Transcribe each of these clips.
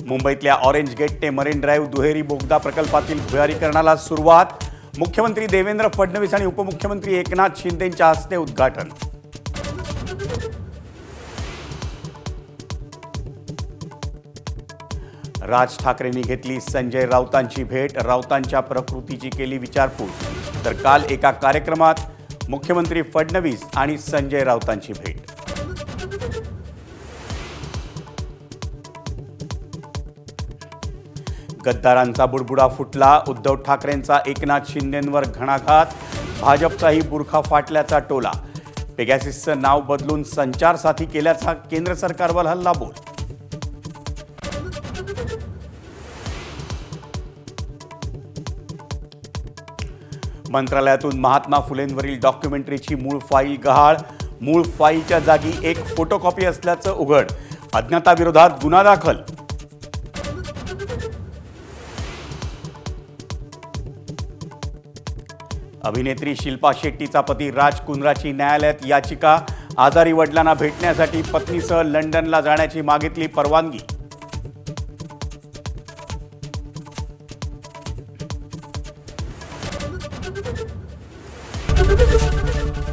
मुंबईतल्या orange gate ते marine drive दुहेरी बोगदा प्रकल्पातील भुयारीकरणाला सुरुवात। मुख्यमंत्री देवेंद्र फडणवीस आणि उपमुख्यमंत्री एकनाथ शिंदेंच्या हस्ते उद्घाटन। राज ठाकरेंनी घेतली संजय राऊतांची भेट, राऊतांच्या प्रकृतीची केली विचारपूस। तर काल एका कार्यक्रमात मुख्यमंत्री फडणवीस आणि संजय राऊतांची भेट। गद्दारांचा बुडबुडा फुटला, उद्धव ठाकरेंचा एकनाथ शिंदेंवर घणाघात, भाजपचाही बुरखा फाटल्याचा टोला। पेगॅसिसचं नाव बदलून संचार साथी केल्याचा केंद्र सरकारवर हल्लाबोल। मंत्रालयातून महात्मा फुलेंवरील डॉक्युमेंटरीची मूळ फाईल गहाळ, मूळ फाईलच्या जागी एक फोटोकॉपी असल्याचं उघड, अज्ञाताविरोधात गुन्हा दाखल। अभिनेत्री शिल्पा शेट्टीचा पती राज कुंद्राची न्यायालयात याचिका, आजारी वडिलांना भेटण्यासाठी पत्नीसह लंडनला जाण्याची मागितली परवानगी।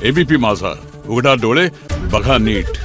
एबीपी माझा, उघडा डोळे बघा नीट।